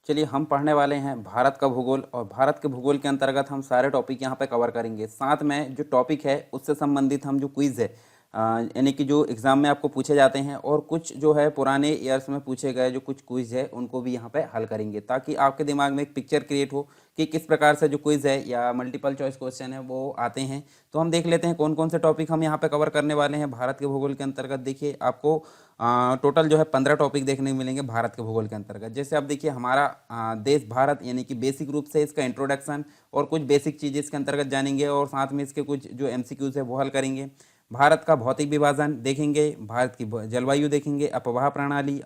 चलिए हम पढ़ने वाले हैं भारत का भूगोल और भारत के भूगोल के अंतर्गत हम सारे टॉपिक यहाँ पे कवर करेंगे। साथ में जो टॉपिक है उससे संबंधित हम जो क्विज़ है यानी कि जो एग्ज़ाम में आपको पूछे जाते हैं और कुछ जो है पुराने ईयर्स में पूछे गए जो कुछ क्विज़ है उनको भी यहाँ पे हल करेंगे, ताकि आपके दिमाग में एक पिक्चर क्रिएट हो कि किस प्रकार से जो क्विज़ है या मल्टीपल चॉइस क्वेश्चन है वो आते हैं। तो हम देख लेते हैं कौन कौन से टॉपिक हम यहाँ पे कवर करने वाले हैं भारत के भूगोल के अंतर्गत। देखिए आपको टोटल जो है 15 टॉपिक देखने को मिलेंगे भारत के भूगोल के अंतर्गत। जैसे अब देखिए हमारा देश भारत यानी कि बेसिक रूप से इसका इंट्रोडक्शन और कुछ बेसिक चीज़ें इसके अंतर्गत जानेंगे और साथ में इसके कुछ जो एमसीक्यूज है वो हल करेंगे। भारत का भौतिक विभाजन देखेंगे, भारत की जलवायु देखेंगे, अपवाह प्रणाली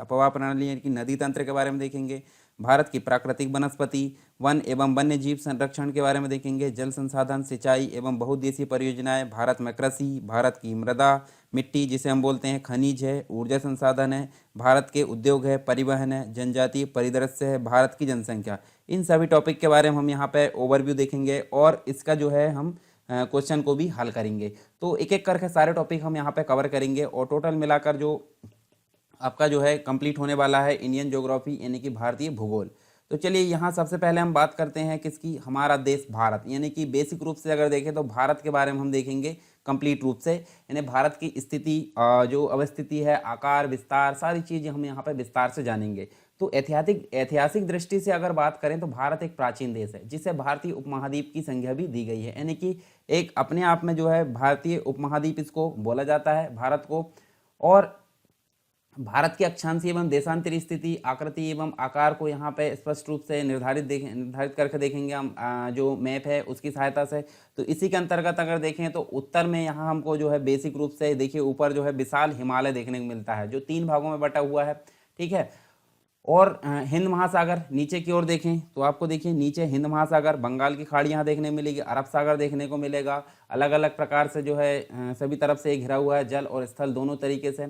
यानी कि नदी तंत्र के बारे में देखेंगे, भारत की प्राकृतिक वनस्पति, वन एवं वन्य जीव संरक्षण के बारे में देखेंगे, जल संसाधन, सिंचाई एवं बहुउद्देशीय परियोजनाएं, भारत में कृषि, भारत की मृदा, मिट्टी जिसे हम बोलते हैं, खनिज है, ऊर्जा संसाधन है, भारत के उद्योग है, परिवहन है, जनजातीय परिदृश्य है, भारत की जनसंख्या। इन सभी टॉपिक के बारे में हम यहाँ पे ओवरव्यू देखेंगे और इसका जो है हम क्वेश्चन को भी हल करेंगे। तो एक एक करके सारे टॉपिक हम यहाँ पे कवर करेंगे और टोटल मिलाकर जो आपका जो है कंप्लीट होने वाला है इंडियन ज्योग्राफी यानी कि भारतीय भूगोल। तो चलिए यहाँ सबसे पहले हम बात करते हैं किसकी, हमारा देश भारत। यानी कि बेसिक रूप से अगर देखें तो भारत के बारे में हम देखेंगे कंप्लीट रूप से, यानी भारत की स्थिति, जो अवस्थिति है, आकार, विस्तार, सारी चीज़ें हम यहाँ पे विस्तार से जानेंगे। तो ऐतिहासिक ऐतिहासिक दृष्टि से अगर बात करें तो भारत एक प्राचीन देश है जिसे भारतीय उपमहाद्वीप की संज्ञा भी दी गई है, यानी कि एक अपने आप में जो है भारतीय उपमहाद्वीप इसको बोला जाता है भारत को। और भारत की अक्षांशीय एवं देशांतरी स्थिति, आकृति एवं आकार को यहाँ पे स्पष्ट रूप से निर्धारित करके देखेंगे हम जो मैप है उसकी सहायता से। तो इसी के अंतर्गत अगर देखें तो उत्तर में यहाँ हमको जो है बेसिक रूप से देखिए ऊपर जो है विशाल हिमालय देखने को मिलता है जो 3 भागों में बटा हुआ है, ठीक है। और हिंद महासागर नीचे की ओर देखें तो आपको देखिए नीचे हिंद महासागर, बंगाल की खाड़ी यहाँ देखने मिलेगी, अरब सागर देखने को मिलेगा। अलग अलग प्रकार से जो है सभी तरफ से घिरा हुआ है, जल और स्थल दोनों तरीके से।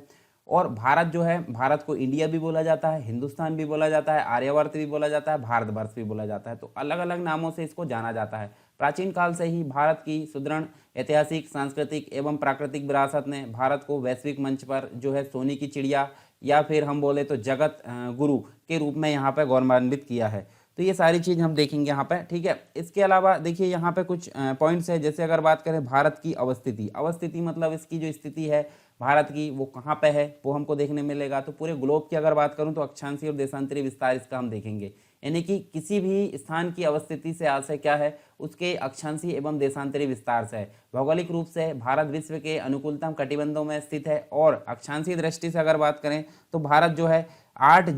और भारत जो है, भारत को इंडिया भी बोला जाता है, हिंदुस्तान भी बोला जाता है, आर्यवर्त भी बोला जाता है, भारतवर्ष भी बोला जाता है। तो अलग अलग नामों से इसको जाना जाता है। प्राचीन काल से ही भारत की सुदृढ़ ऐतिहासिक, सांस्कृतिक एवं प्राकृतिक विरासत ने भारत को वैश्विक मंच पर जो है सोने की चिड़िया या फिर हम बोले तो जगत गुरु के रूप में यहाँ पे गौरवान्वित किया है। तो ये सारी चीज़ हम देखेंगे यहाँ पे, ठीक है। इसके अलावा देखिए यहाँ पे कुछ पॉइंट्स है। जैसे अगर बात करें भारत की अवस्थिति, अवस्थिति मतलब इसकी जो स्थिति है भारत की वो कहाँ पे है वो हमको देखने मिलेगा। तो पूरे ग्लोब की अगर बात करूँ तो अक्षांशीय और देशांतरी विस्तार इसका हम देखेंगे, यानी कि किसी भी स्थान की अवस्थिति से आशय क्या है, उसके अक्षांशीय एवं देशांतरी विस्तार से है। भौगोलिक रूप से भारत विश्व के अनुकूलतम कटिबंधों में स्थित है और अक्षांशीय दृष्टि से अगर बात करें तो भारत जो है 8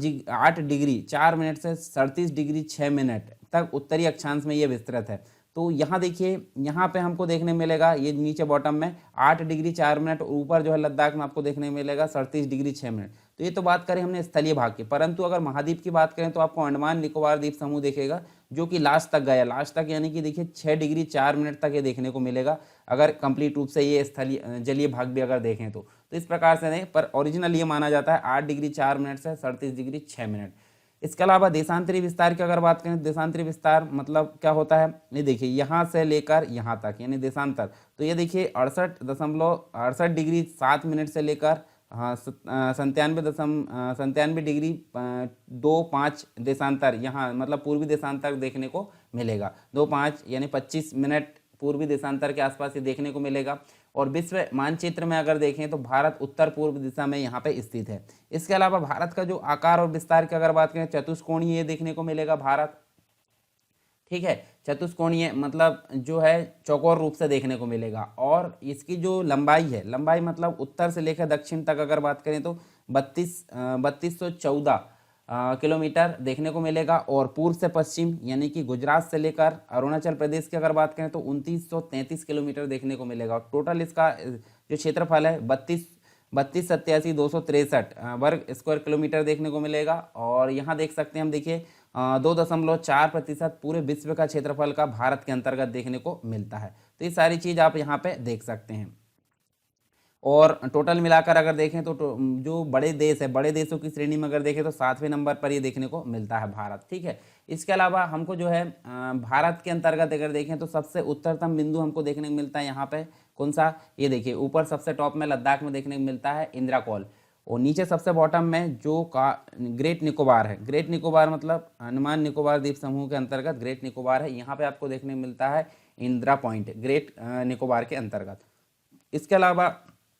डिग्री 4 मिनट से 37 डिग्री 6 मिनट तक उत्तरी अक्षांश में ये विस्तृत है। तो यहाँ देखिए यहाँ पे हमको देखने मिलेगा ये नीचे बॉटम में 8 डिग्री 4 मिनट, ऊपर जो है लद्दाख में आपको देखने मिलेगा 37 डिग्री 6 मिनट। तो ये तो बात करें हमने स्थलीय भाग की, परंतु अगर महाद्वीप की बात करें तो आपको अंडमान निकोबार द्वीप समूह देखेगा जो कि लास्ट तक गया, लास्ट तक यानी कि देखिए 6 डिग्री 4 मिनट तक ये देखने को मिलेगा अगर कंप्लीट रूप से ये स्थलीय जलीय भाग भी अगर देखें तो इस प्रकार से नहीं, पर ओरिजिनल ये माना जाता है 8 डिग्री 4 मिनट से 37 डिग्री 6 मिनट। इसके अलावा देशांतरी विस्तार की अगर बात करें, देशांतरी विस्तार मतलब क्या होता है, ये देखिए यहाँ से लेकर यहाँ तक यानी देशांतर। तो ये देखिए 68 डिग्री 7 मिनट से लेकर हाँ 97 डिग्री 25 देशांतर, यहाँ मतलब पूर्वी देशांतर देखने को मिलेगा। 25 यानी 25 मिनट पूर्वी देशांतर के आसपास ये देखने को मिलेगा। और विश्व मानचित्र में अगर देखें तो भारत उत्तर पूर्व दिशा में यहाँ पे स्थित है। इसके अलावा भारत का जो आकार और विस्तार की अगर बात करें, चतुष्कोणीय ये देखने को मिलेगा भारत, ठीक है। चतुष्कोणीय मतलब जो है चौकोर रूप से देखने को मिलेगा। और इसकी जो लंबाई है, लंबाई मतलब उत्तर से लेकर दक्षिण तक अगर बात करें तो 3214 किलोमीटर देखने को मिलेगा। और पूर्व से पश्चिम यानी कि गुजरात से लेकर अरुणाचल प्रदेश की अगर बात करें तो 2933 किलोमीटर देखने को मिलेगा। और टोटल इसका जो क्षेत्रफल है 32,87,263 वर्ग स्क्वायर किलोमीटर देखने को मिलेगा। और यहाँ देख सकते हैं हम, देखिए 2.4% पूरे विश्व का क्षेत्रफल का भारत के अंतर्गत देखने को मिलता है। तो ये सारी चीज़ आप यहाँ पे देख सकते हैं। और टोटल मिलाकर अगर देखें तो जो बड़े देश है, बड़े देशों की श्रेणी में अगर देखें तो 7वें नंबर पर ये देखने को मिलता है भारत, ठीक है। इसके अलावा हमको जो है भारत के अंतर्गत अगर देखें तो सबसे उत्तरतम बिंदु हमको देखने को मिलता है यहाँ पे कौन सा, ये देखिए ऊपर सबसे टॉप में लद्दाख में देखने को मिलता है इंद्रा कॉल। और नीचे सबसे बॉटम में जो का ग्रेट निकोबार है, ग्रेट निकोबार मतलब अंडमान निकोबार द्वीप समूह के अंतर्गत ग्रेट निकोबार है, यहाँ पे आपको देखने मिलता है इंदिरा पॉइंट ग्रेट निकोबार के अंतर्गत। इसके अलावा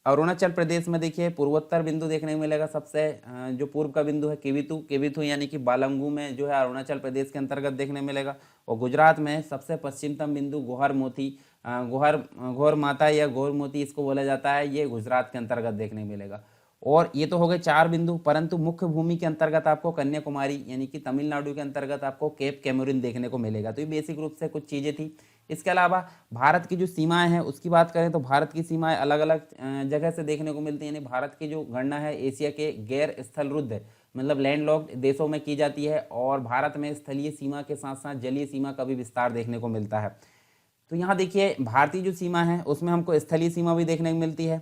अरुणाचल प्रदेश में देखिए पूर्वोत्तर बिंदु देखने को मिलेगा, सबसे जो पूर्व का बिंदु है केवितु, केवितु यानी कि बालंगू में जो है अरुणाचल प्रदेश के अंतर्गत देखने मिलेगा। और गुजरात में सबसे पश्चिमतम बिंदु गोहर मोती, घोर माता या घोर मोती इसको बोला जाता है, ये गुजरात के अंतर्गत देखने मिलेगा। और ये तो हो गए 4 बिंदु, परंतु मुख्य भूमि के अंतर्गत आपको कन्याकुमारी यानी कि तमिलनाडु के अंतर्गत आपको केप कैमरून देखने को मिलेगा। तो ये बेसिक रूप से कुछ चीज़ें थी। इसके अलावा भारत की जो सीमाएं हैं उसकी बात करें तो भारत की सीमाएं अलग अलग जगह से देखने को मिलती हैं, यानी भारत की जो गणना है एशिया के गैर स्थलरुद्ध मतलब लैंडलॉक्ड देशों में की जाती है, और भारत में स्थलीय सीमा के साथ साथ जलीय सीमा का भी विस्तार देखने को मिलता है। तो यहाँ देखिए भारतीय जो सीमा है उसमें हमको स्थलीय सीमा भी देखने को मिलती है,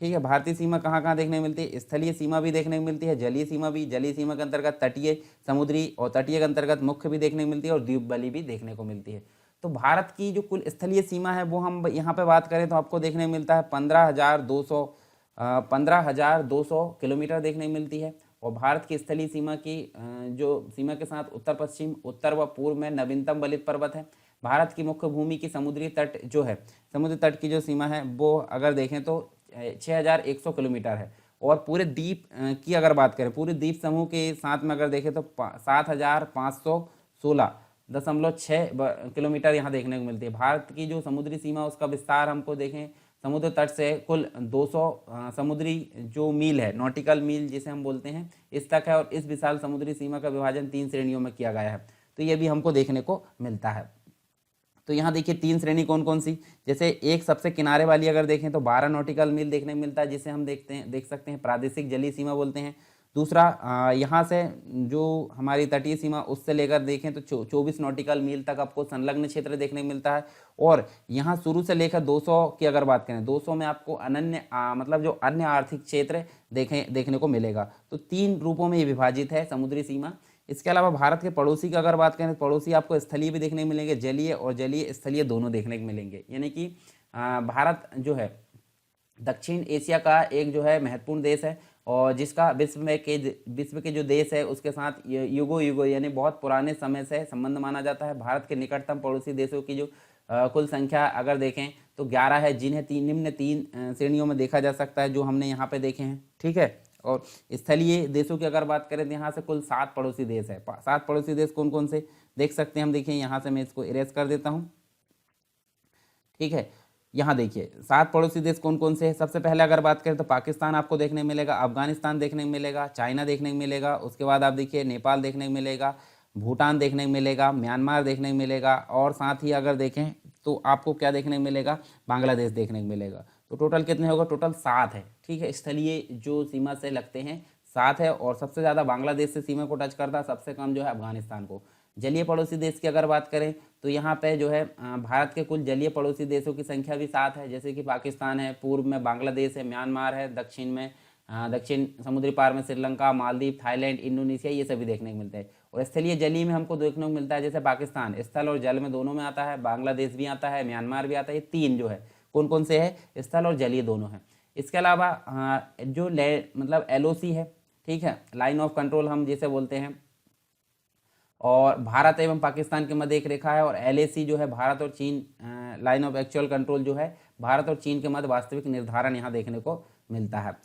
ठीक है। भारतीय सीमा कहाँ कहाँ देखने को मिलती है, स्थलीय सीमा भी देखने को मिलती है, जलीय सीमा भी, जलीय सीमा के अंतर्गत तटीय, समुद्री और तटीय के अंतर्गत मुख्य भी देखने को मिलती है, और द्वीप बली भी देखने को मिलती है। तो भारत की जो कुल स्थलीय सीमा है वो हम यहाँ पे बात करें तो आपको देखने को मिलता है 15,200 किलोमीटर देखने को मिलती है। और भारत की स्थलीय सीमा की जो सीमा के साथ उत्तर पश्चिम, उत्तर व पूर्व में नवीनतम बलित पर्वत है। भारत की मुख्य भूमि की समुद्री तट जो है, समुद्री तट की जो सीमा है वो अगर देखें तो 6,100 किलोमीटर है। और पूरे द्वीप की अगर बात करें, पूरे द्वीप समूह के साथ में अगर देखें तो 7,516.6 किलोमीटर यहाँ देखने को मिलती है। भारत की जो समुद्री सीमा उसका विस्तार हमको देखें समुद्र तट से कुल 200 समुद्री जो मील है, नॉटिकल मील जिसे हम बोलते हैं, इस तक है। और इस विशाल समुद्री सीमा का विभाजन 3 श्रेणियों में किया गया है, तो ये भी हमको देखने को मिलता है। तो यहाँ देखिए 3 श्रेणी कौन कौन सी, जैसे एक सबसे किनारे वाली अगर देखें तो 12 नॉटिकल मील देखने को मिलता है, जिसे हम देख सकते हैं प्रादेशिक जलीय सीमा बोलते हैं। दूसरा यहाँ से जो हमारी तटीय सीमा उससे लेकर देखें तो 24 नॉटिकल मील तक आपको संलग्न क्षेत्र देखने को मिलता है। और यहाँ शुरू से लेकर 200 की अगर बात करें, 200 में आपको अनन्य मतलब जो अन्य आर्थिक क्षेत्र देखने को मिलेगा। तो 3 रूपों में ये विभाजित है समुद्री सीमा। इसके अलावा भारत के पड़ोसी की अगर बात करें तो पड़ोसी आपको स्थलीय भी देखने को मिलेंगे, जलीय और जलीय स्थलीय दोनों देखने को मिलेंगे। यानी कि भारत जो है दक्षिण एशिया का एक जो है महत्वपूर्ण देश है, और जिसका विश्व के जो देश है उसके साथ युगो यानी बहुत पुराने समय से संबंध माना जाता है। भारत के निकटतम पड़ोसी देशों की जो कुल संख्या अगर देखें तो 11 है, जिन्हें निम्न 3 श्रेणियों में देखा जा सकता है जो हमने यहाँ पे देखे हैं, ठीक है। और स्थलीय देशों की अगर बात करें तो यहाँ से कुल 7 पड़ोसी देश है। 7 पड़ोसी देश कौन कौन से देख सकते हैं हम, देखिए यहाँ से मैं इसको इरेज कर देता हूँ, ठीक है। यहाँ देखिए 7 पड़ोसी देश कौन कौन से हैं। सबसे पहले अगर बात करें तो पाकिस्तान आपको देखने को मिलेगा, अफगानिस्तान देखने को मिलेगा, चाइना देखने को मिलेगा, उसके बाद आप देखिए नेपाल देखने को मिलेगा, भूटान देखने को मिलेगा, म्यांमार देखने को मिलेगा, और साथ ही अगर देखें तो आपको क्या देखने को मिलेगा, बांग्लादेश देखने को मिलेगा। तो टोटल कितने होगा, टोटल 7 है, ठीक है। स्थलीय जो सीमा से लगते हैं 7 है, और सबसे ज़्यादा बांग्लादेश से सीमा को टच करता है, सबसे कम जो है अफगानिस्तान को। जलीय पड़ोसी देश की अगर बात करें तो यहाँ पे जो है भारत के कुल जलीय पड़ोसी देशों की संख्या भी 7 है, जैसे कि पाकिस्तान है, पूर्व में बांग्लादेश है, म्यांमार है, दक्षिण में दक्षिण समुद्री पार में श्रीलंका, मालदीव, थाईलैंड, इंडोनेशिया, ये सभी देखने को मिलते हैं। और स्थलीय जलीय में हमको देखने को मिलता है, जैसे पाकिस्तान स्थल और जल में दोनों में आता है, बांग्लादेश भी आता है, म्यांमार भी आता है। ये 3 जो है कौन कौन से है, स्थल और जलीय दोनों है। इसके अलावा जो मतलब LOC है, ठीक है, लाइन ऑफ कंट्रोल हम जिसे बोलते हैं, और भारत एवं पाकिस्तान के मध्य एक रेखा है। और LAC जो है भारत और चीन, लाइन ऑफ एक्चुअल कंट्रोल जो है भारत और चीन के मध्य वास्तविक निर्धारण यहाँ देखने को मिलता है।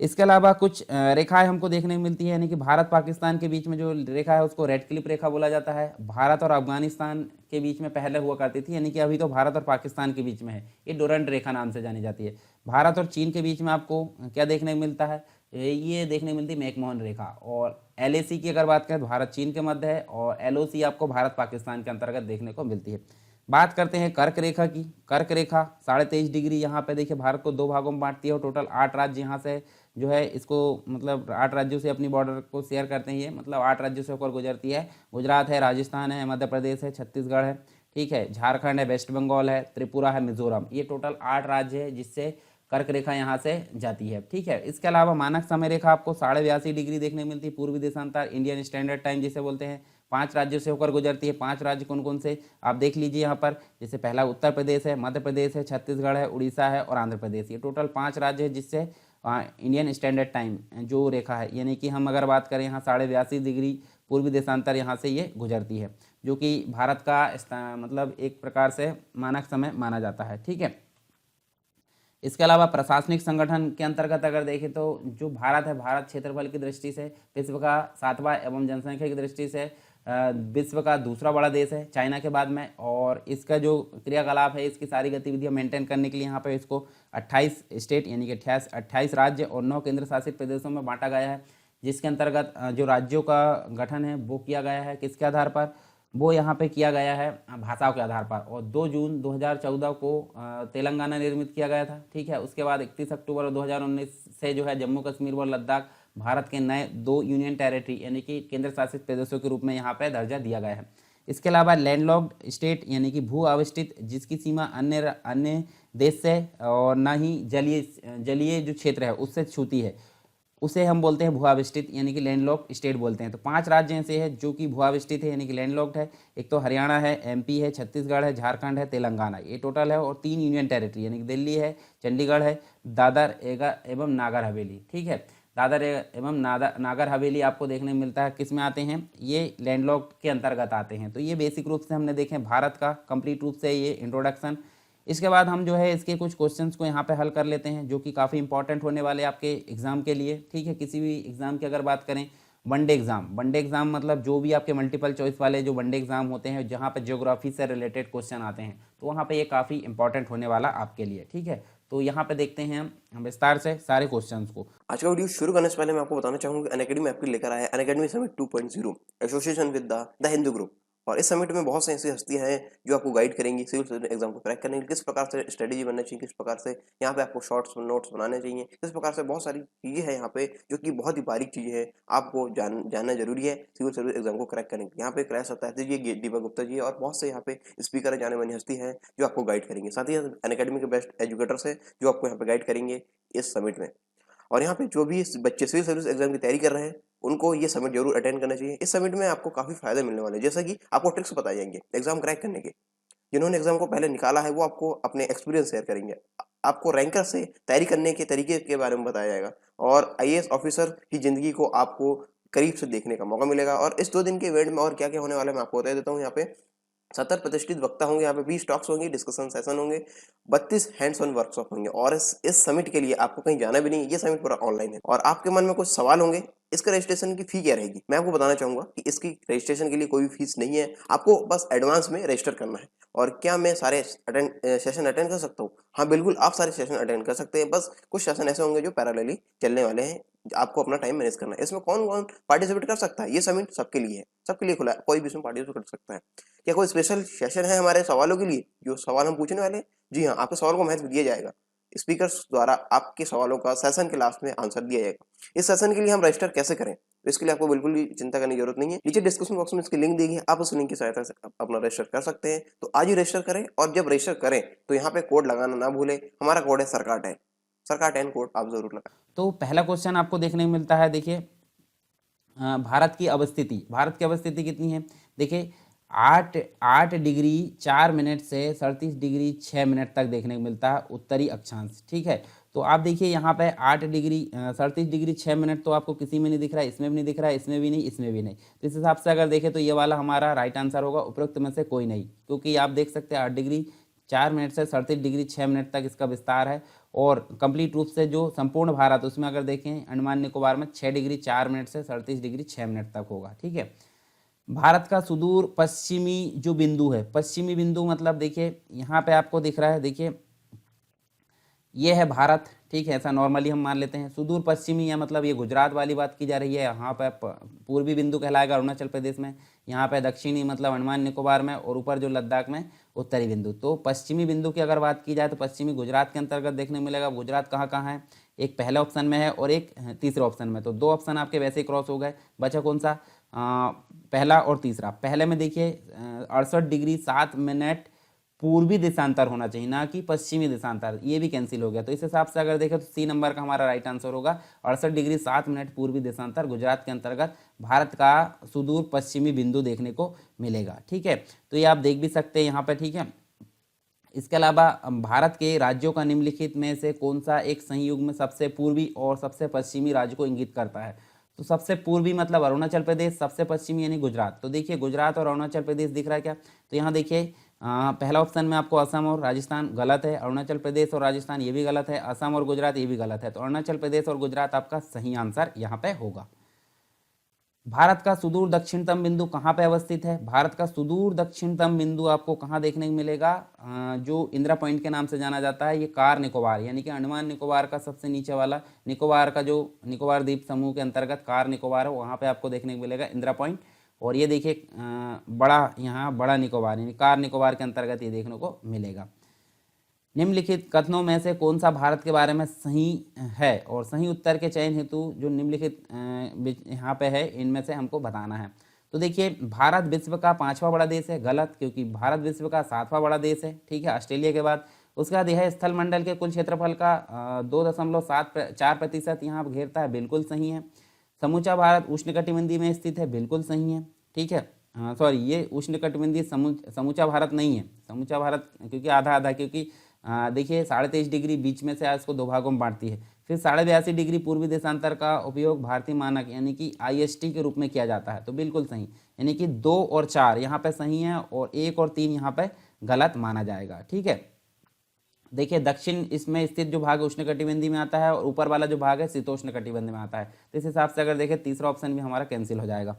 इसके अलावा कुछ रेखाएं हमको देखने को मिलती है, यानी कि भारत पाकिस्तान के बीच में जो रेखा है उसको रेड क्लिप रेखा बोला जाता है। भारत और अफगानिस्तान के बीच में पहले हुआ करती थी, यानी कि अभी तो भारत और पाकिस्तान के बीच में है, ये डोरंट रेखा नाम से जानी जाती है। भारत और चीन के बीच में आपको क्या देखने को मिलता है, ये देखने को मिलती है मैकमोहन रेखा। और LAC की अगर बात करें तो भारत चीन के मध्य है, और LOC आपको भारत पाकिस्तान के अंतर्गत देखने को मिलती है। बात करते हैं कर्क रेखा की। कर्क रेखा 23.5 डिग्री यहाँ पे देखिए भारत को 2 भागों में बांटती है, और टोटल 8 राज्य यहाँ से जो है इसको मतलब 8 राज्यों से अपनी बॉर्डर को शेयर करते हैं, ये मतलब 8 राज्यों से होकर गुजरती है। गुजरात है, राजस्थान है, मध्य प्रदेश है, छत्तीसगढ़ है, ठीक है, झारखंड है, वेस्ट बंगाल है, त्रिपुरा है, मिजोरम, ये टोटल 8 राज्य है जिससे कर्क रेखा यहाँ से जाती है, ठीक है। इसके अलावा मानक समय रेखा आपको 82.5 डिग्री देखने मिलती है, पूर्वी देशांतर, इंडियन स्टैंडर्ड टाइम जिसे बोलते हैं, 5 राज्यों से होकर गुजरती है। 5 राज्य कौन कौन से आप देख लीजिए यहाँ पर, जैसे पहला उत्तर प्रदेश है, मध्य प्रदेश है, छत्तीसगढ़ है, उड़ीसा है और आंध्र प्रदेश, ये टोटल 5 राज्य है जिससे इंडियन स्टैंडर्ड टाइम जो रेखा है, यानी कि हम अगर बात करें यहाँ 82.5 डिग्री पूर्वी देशांतर यहाँ से ये गुजरती है, जो कि भारत का मतलब एक प्रकार से मानक समय माना जाता है। ठीक है, इसके अलावा प्रशासनिक संगठन के अंतर्गत अगर देखें तो जो भारत है, भारत क्षेत्रफल की दृष्टि से विश्व का 7वां एवं जनसंख्या की दृष्टि से विश्व का दूसरा बड़ा देश है चाइना के बाद में। और इसका जो क्रियाकलाप है, इसकी सारी गतिविधियां मेंटेन करने के लिए यहाँ पे इसको 28 स्टेट यानी कि 28 राज्य और 9 केंद्र शासित प्रदेशों में बांटा गया है, जिसके अंतर्गत जो राज्यों का गठन है वो किया गया है किसके आधार पर, वो यहाँ पे किया गया है भाषाओं के आधार पर। और 2 जून 2014 को तेलंगाना निर्मित किया गया था। ठीक है, उसके बाद 31 अक्टूबर 2019 से जो है जम्मू कश्मीर व लद्दाख भारत के नए 2 यूनियन टेरिटरी यानी कि केंद्र शासित प्रदेशों के रूप में यहाँ पे दर्जा दिया गया है। इसके अलावा लैंडलॉक्ड स्टेट यानी कि भू अवस्थित, जिसकी सीमा अन्य देश से और ना ही जलीय जो क्षेत्र है उससे छूती है, उसे हम बोलते हैं भूआविष्टित यानी कि लैंडलॉक्ड स्टेट बोलते हैं। तो 5 राज्य ऐसे हैं जो कि भूआविष्टित है यानी कि लैंडलॉक्ड है। एक तो हरियाणा है, एमपी है, छत्तीसगढ़ है, झारखंड है, तेलंगाना, ये टोटल है। और 3 यूनियन टेरिटरी यानी कि दिल्ली है, चंडीगढ़ है, दादर एवं नागर हवेली। ठीक है, दादर एवं नागर हवेली आपको देखने में मिलता है किस में आते हैं, ये लैंडलॉक्ड के अंतर्गत आते हैं। तो ये बेसिक रूप से हमने देखे भारत का कंप्लीट रूप से ये इंट्रोडक्शन। इसके बाद हम जो है इसके कुछ क्वेश्चंस को यहाँ पे हल कर लेते हैं जो कि काफ़ी इंपॉर्टेंट होने वाले आपके एग्जाम के लिए। ठीक है, किसी भी एग्जाम की अगर बात करें, वनडे एग्जाम मतलब जो भी आपके मल्टीपल चॉइस वाले जो वनडे एग्जाम होते हैं जहाँ पे ज्योग्राफी से रिलेटेड क्वेश्चन आते हैं, तो वहाँ पे ये काफ़ी इंपॉर्टेंट होने वाला आपके लिए। ठीक है, तो यहाँ पे देखते हैं हम विस्तार से सारे क्वेश्चंस को। आज का वीडियो शुरू करने से पहले मैं आपको बताना चाहूंगा कि अनअकैडमी आपके लेकर आया है Unacademy summit 2.0 association with the Hindu group. और इस समिट में बहुत सी ऐसी हस्तियां हैं जो आपको गाइड करेंगी सिविल सर्विस एग्जाम को क्रैक करने के लिए, किस प्रकार से स्ट्रेटेजी बनना चाहिए, किस प्रकार से यहाँ पे आपको शॉर्ट्स नोट्स बनाने चाहिए, किस प्रकार से बहुत सारी चीजें हैं यहाँ पे जो कि बहुत ही बारीक चीजें हैं, आपको जानना जरूरी है सिविल सर्विस एग्जाम को क्रैक करने के लिए। यहाँ पे क्रैश होता है जी दीपक गुप्ता जी और बहुत से यहाँ पे स्पीकर जाने मानी हस्ती है जो आपको गाइड करेंगे। साथ ही अनअकैडमी के बेस्ट एजुकेटर्स है जो आपको यहाँ पे गाइड करेंगे इस समिट में। और यहाँ पे जो भी बच्चे सिविल सर्विस एग्जाम की तैयारी कर रहे हैं उनको ये समिट जरूर अटेंड करना चाहिए। इस समिट में आपको काफी फायदे मिलने वाले हैं, जैसा कि आपको ट्रिक्स बताए जाएंगे एग्जाम क्रैक करने के। जिन्होंने एग्जाम को पहले निकाला है वो आपको अपने एक्सपीरियंस शेयर करेंगे। आपको रैंकर से तैयारी करने के तरीके के बारे में बताया जाएगा और आईएएस ऑफिसर की जिंदगी को आपको करीब से देखने का मौका मिलेगा। और इस 2 दिन के इवेंट में और क्या क्या होने वाला है मैं आपको बता देता हूँ। यहाँ पे 70 प्रतिष्ठित वक्ता होंगे, यहाँ पे 20 टॉक्स होंगी, डिस्कशन सेशन होंगे, 32 हैंड्स ऑन वर्कशॉप होंगे। और इस समिट के लिए आपको कहीं जाना भी नहीं, ये समिट पूरा ऑनलाइन है। और आपके मन में कुछ सवाल होंगे, इसका रजिस्ट्रेशन की फी क्या रहेगी, मैं आपको बताना चाहूंगा कि इसकी रजिस्ट्रेशन के लिए कोई भी फीस नहीं है, आपको बस एडवांस में रजिस्टर करना है। और क्या मैं सारे सेशन अटेंड कर सकता हूँ? हाँ बिल्कुल, आप सारे सेशन अटेंड कर सकते हैं। बस कुछ सेशन ऐसे होंगे जो पैरेलली चलने वाले हैं, आपको अपना टाइम मैनेज करना है। इसमें कौन कौन पार्टिसिपेट कर सकता है? ये समिट सबके लिए है, सबके लिए खुला है, कोई भी इसमें पार्टिसिपेट कर सकता है। क्या कोई स्पेशल सेशन है हमारे सवालों के लिए, जो सवाल हम पूछने वाले हैं? जी हाँ, आपके सवाल को महत्व दिया जाएगा। स्पीकर्स द्वारा आपके सवालों का सेशन के लास्ट में आंसर दिया जाएगा। इस सेशन के लिए हम रजिस्टर कैसे करें, तो इसके लिए आपको बिल्कुल भी चिंता करने की जरूरत नहीं है। नीचे डिस्क्रिप्शन बॉक्स में इसकी लिंक दी गई है, आप उस लिंक की सहायता से अपना रजिस्टर कर सकते हैं। तो आज ही रजिस्टर करें, और जब रजिस्टर करें तो यहाँ पे कोड लगाना ना भूलें। हमारा कोड है सरकार10 कोड आप जरूर लगाएं। तो पहला क्वेश्चन आपको देखने को मिलता है, देखिए भारत की अवस्थिति कितनी है। देखिए 8 डिग्री 4 मिनट से 37 डिग्री 6 मिनट तक देखने को मिलता है उत्तरी अक्षांश। ठीक है, तो आप देखिए यहाँ पे 8 डिग्री 37 डिग्री 6 मिनट तो आपको किसी में नहीं दिख रहा है, इसमें भी नहीं दिख रहा है, इसमें भी नहीं, इसमें भी नहीं। तो इस हिसाब से अगर देखें तो ये वाला हमारा राइट आंसर होगा, उपरोक्त में से कोई नहीं, क्योंकि आप देख सकते हैं 8 डिग्री 4 मिनट से 37 डिग्री 6 मिनट तक इसका विस्तार है। और कंप्लीट रूप से जो संपूर्ण भारत उसमें अगर देखें अंडमान निकोबार में 6 डिग्री 4 मिनट से 37 डिग्री 6 मिनट तक होगा। ठीक है, भारत का सुदूर पश्चिमी जो बिंदु है, पश्चिमी बिंदु मतलब देखिए यहाँ पे आपको दिख रहा है, देखिए ये है भारत। ठीक है, ऐसा नॉर्मली हम मान लेते हैं। सुदूर पश्चिमी या मतलब ये गुजरात वाली बात की जा रही है। यहाँ पे पूर्वी बिंदु कहलाएगा अरुणाचल प्रदेश में, यहाँ पे दक्षिणी मतलब अंडमान निकोबार में, और ऊपर जो लद्दाख में उत्तरी बिंदु। तो पश्चिमी बिंदु की अगर बात की जाए तो पश्चिमी गुजरात के अंतर्गत देखने मिलेगा। गुजरात कहाँ कहाँ है, एक पहले ऑप्शन में है और एक तीसरे ऑप्शन में। तो 2 ऑप्शन आपके वैसे ही क्रॉस हो गए, बचा कौन सा, पहला और तीसरा। पहले में देखिए 68 डिग्री 7 मिनट पूर्वी देशांतर होना चाहिए, ना कि पश्चिमी देशांतर, ये भी कैंसिल हो गया। तो इस हिसाब से अगर देखें तो सी नंबर का हमारा राइट आंसर होगा 68 डिग्री 7 मिनट पूर्वी देशांतर गुजरात के अंतर्गत भारत का सुदूर पश्चिमी बिंदु देखने को मिलेगा। ठीक है, तो ये आप देख भी सकते हैं यहाँ पे। ठीक है, इसके अलावा भारत के राज्यों का निम्नलिखित में से कौन सा एक संयुग में सबसे पूर्वी और सबसे पश्चिमी राज्य को इंगित करता है? तो सबसे पूर्वी मतलब अरुणाचल प्रदेश, सबसे पश्चिमी यानी गुजरात। तो देखिए गुजरात और अरुणाचल प्रदेश दिख रहा है क्या? तो यहाँ देखिए पहला ऑप्शन में आपको असम और राजस्थान गलत है, अरुणाचल प्रदेश और राजस्थान ये भी गलत है, असम और गुजरात ये भी गलत है। तो अरुणाचल प्रदेश और गुजरात आपका सही आंसर यहाँ पे होगा। भारत का सुदूर दक्षिणतम बिंदु कहाँ पे अवस्थित है? भारत का सुदूर दक्षिणतम बिंदु आपको कहाँ देखने को मिलेगा? जो इंदिरा पॉइंट के नाम से जाना जाता है, ये कार निकोबार यानी कि अंडमान निकोबार का सबसे नीचे वाला निकोबार का जो निकोबार द्वीप समूह के अंतर्गत कार निकोबार है, वहाँ पे आपको देखने को मिलेगा इंदिरा पॉइंट। और ये देखिए बड़ा यहाँ बड़ा निकोबार यानी कार निकोबार के अंतर्गत ये देखने को मिलेगा। निम्नलिखित कथनों में से कौन सा भारत के बारे में सही है? और सही उत्तर के चयन हेतु जो निम्नलिखित यहाँ पे है इनमें से हमको बताना है। तो देखिए भारत विश्व का 5वां बड़ा देश है, गलत, क्योंकि भारत विश्व का 7वां बड़ा देश है, ठीक है, ऑस्ट्रेलिया के बाद। उसके बाद यह स्थल मंडल के कुल क्षेत्रफल का 2.4% यहाँ घेरता है, बिल्कुल सही है। समूचा भारत उष्णकटिबंधीय में स्थित है, बिल्कुल सही है, ठीक है। सॉरी, ये उष्णकटिबंधीय समूचा भारत नहीं है, समूचा भारत क्योंकि आधा आधा, क्योंकि देखिए 23.5 डिग्री बीच में से आज को दो भागों में बांटती है। फिर 82.5 डिग्री पूर्वी देशांतर का उपयोग भारतीय मानक यानी कि IST के रूप में किया जाता है, तो बिल्कुल सही, यानी कि 2 और 4 यहाँ पे सही है और 1 और 3 यहाँ पे गलत माना जाएगा, ठीक है। देखिए दक्षिण इसमें स्थित जो भाग है उष्णकटिबंधीय में आता है और ऊपर वाला जो भाग है शीतोष्ण कटिबंध में आता है। तो इस हिसाब से अगर देखें तीसरा ऑप्शन भी हमारा कैंसिल हो जाएगा।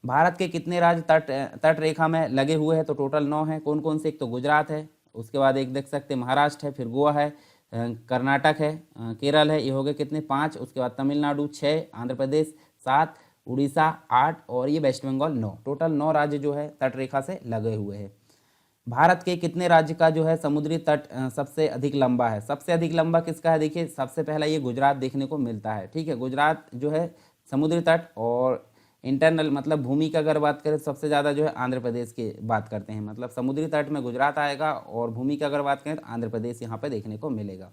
भारत के कितने राज्य तट रेखा में लगे हुए हैं? तो टोटल 9 है। कौन कौन से? एक तो गुजरात है, उसके बाद एक देख सकते हैं महाराष्ट्र है, फिर गोवा है, कर्नाटक है, केरल है, ये हो गए कितने? 5। उसके बाद तमिलनाडु 6, आंध्र प्रदेश 7, उड़ीसा 8 और ये वेस्ट बंगाल 9। टोटल 9 राज्य जो है तट रेखा से लगे हुए हैं। भारत के कितने राज्य का जो है समुद्री तट सबसे अधिक लंबा है? सबसे अधिक लंबा किसका है? देखिए सबसे पहला ये गुजरात देखने को मिलता है, ठीक है। गुजरात जो है समुद्री तट और इंटरनल मतलब भूमि की अगर बात करें सबसे ज़्यादा जो है आंध्र प्रदेश की बात करते हैं, मतलब समुद्री तट में गुजरात आएगा और भूमि की अगर बात करें तो आंध्र प्रदेश यहाँ पे देखने को मिलेगा।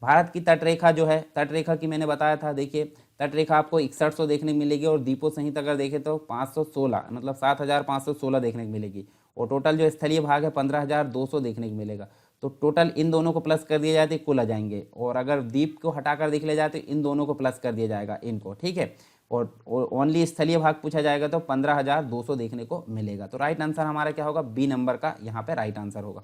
भारत की तट रेखा जो है, तट रेखा की मैंने बताया था, देखिए तट रेखा आपको 6100 देखने को मिलेगी और द्वीपों सहित अगर देखें तो 516 मतलब 7516 देखने को मिलेगी और टोटल जो स्थलीय भाग है 15200 देखने को मिलेगा। तो टोटल इन दोनों को प्लस कर दिया जाए तो कुल आ जाएंगे और अगर द्वीप को हटाकर देख लिया जाए तो इन दोनों को प्लस कर दिया जाएगा इनको, ठीक है। और ओनली स्थलीय भाग पूछा जाएगा तो 15200 देखने को मिलेगा। तो राइट आंसर हमारा क्या होगा? बी नंबर का यहाँ पे राइट आंसर होगा।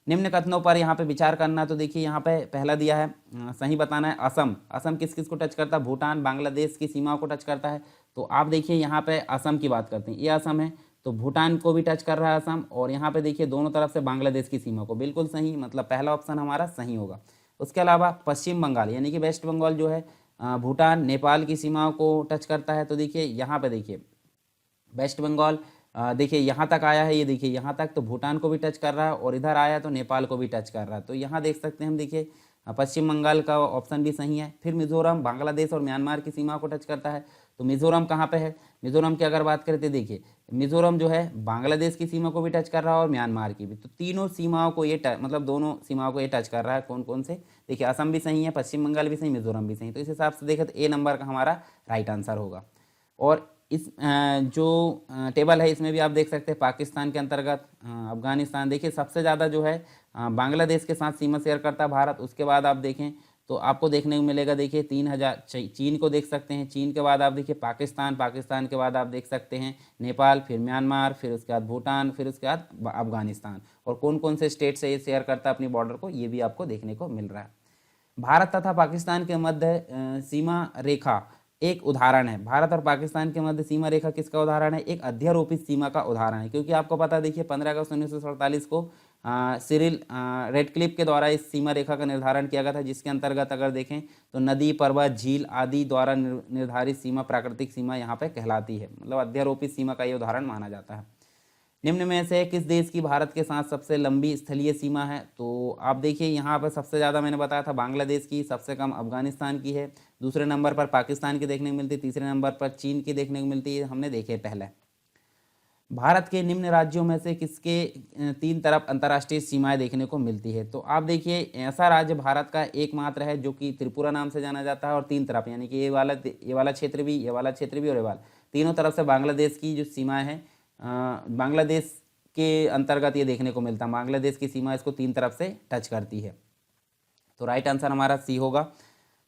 निम्न कथनों पर यहाँ पे विचार करना। तो देखिए यहाँ पे पहला दिया है सही बताना है असम। असम किस किस को टच करता है? भूटान, बांग्लादेश की सीमाओं को टच करता है। तो आप देखिए यहाँ पे असम की बात करते हैं, ये असम है, तो भूटान को भी टच कर रहा है असम और यहाँ पे देखिए दोनों तरफ से बांग्लादेश की सीमा को, बिल्कुल सही, मतलब पहला ऑप्शन हमारा सही होगा। उसके अलावा पश्चिम बंगाल यानी कि वेस्ट बंगाल जो है भूटान नेपाल की सीमाओं को टच करता है। तो देखिए यहाँ पे देखिए वेस्ट बंगाल देखिए यहाँ तक आया है, ये देखिए यहाँ तक, तो भूटान को भी टच कर रहा है और इधर आया तो नेपाल को भी टच कर रहा है। तो यहाँ देख सकते हैं हम, देखिए पश्चिम बंगाल का ऑप्शन भी सही है। फिर मिजोरम बांग्लादेश और म्यांमार की सीमा को टच करता है। तो मिजोरम कहाँ पे है? मिजोरम की अगर बात करें तो देखिए मिजोरम जो है बांग्लादेश की सीमा को भी टच कर रहा है और म्यांमार की भी। तो तीनों सीमाओं को ये मतलब दोनों सीमाओं को ये टच कर रहा है। कौन कौन से? देखिए असम भी सही है, पश्चिम बंगाल भी सही, मिजोरम भी सही। तो इस हिसाब से देखें तो ए नंबर का हमारा राइट आंसर होगा। और इस जो टेबल है इसमें भी आप देख सकते हैं पाकिस्तान के अंतर्गत अफगानिस्तान, देखिए सबसे ज़्यादा जो है बांग्लादेश के साथ सीमा शेयर करता है भारत। उसके बाद आप देखें तो आपको देखने को मिलेगा, देखिए 3000 चीन को देख सकते हैं, चीन के बाद आप देखिए पाकिस्तान, पाकिस्तान के बाद आप देख सकते हैं नेपाल, फिर म्यांमार, फिर उसके बाद भूटान, फिर उसके बाद अफगानिस्तान। और कौन कौन से स्टेट से ये शेयर करता है अपनी बॉर्डर को, ये भी आपको देखने को मिल रहा है। भारत तथा पाकिस्तान के मध्य सीमा रेखा एक उदाहरण है। भारत और पाकिस्तान के मध्य सीमा रेखा किसका उदाहरण है? एक अध्यारोपित सीमा का उदाहरण है, क्योंकि आपको पता है देखिए 15 अगस्त 1947 को सिरिल रेडक्लिफ के द्वारा इस सीमा रेखा का निर्धारण किया गया था, जिसके अंतर्गत अगर देखें तो नदी, पर्वत, झील आदि द्वारा निर्धारित सीमा प्राकृतिक सीमा यहाँ पे कहलाती है, मतलब अध्यारोपित सीमा का ये उदाहरण माना जाता है। निम्न में से किस देश की भारत के साथ सबसे लंबी स्थलीय सीमा है? तो आप देखिए यहाँ पर सबसे ज़्यादा मैंने बताया था बांग्लादेश की, सबसे कम अफगानिस्तान की है, दूसरे नंबर पर पाकिस्तान की देखने को मिलती है, तीसरे नंबर पर चीन की देखने को मिलती है, हमने देखे पहले। भारत के निम्न राज्यों में से किसके 3 तरफ अंतर्राष्ट्रीय सीमाएं देखने को मिलती है? तो आप देखिए ऐसा राज्य भारत का एकमात्र है जो कि त्रिपुरा नाम से जाना जाता है और 3 तरफ यानी कि ये वाला क्षेत्र भी, ये वाला क्षेत्र भी और ये वाला, तीनों तरफ से बांग्लादेश की जो सीमा है, बांग्लादेश के अंतर्गत ये देखने को मिलता है। बांग्लादेश की सीमा इसको 3 तरफ से टच करती है। तो राइट आंसर हमारा सी होगा।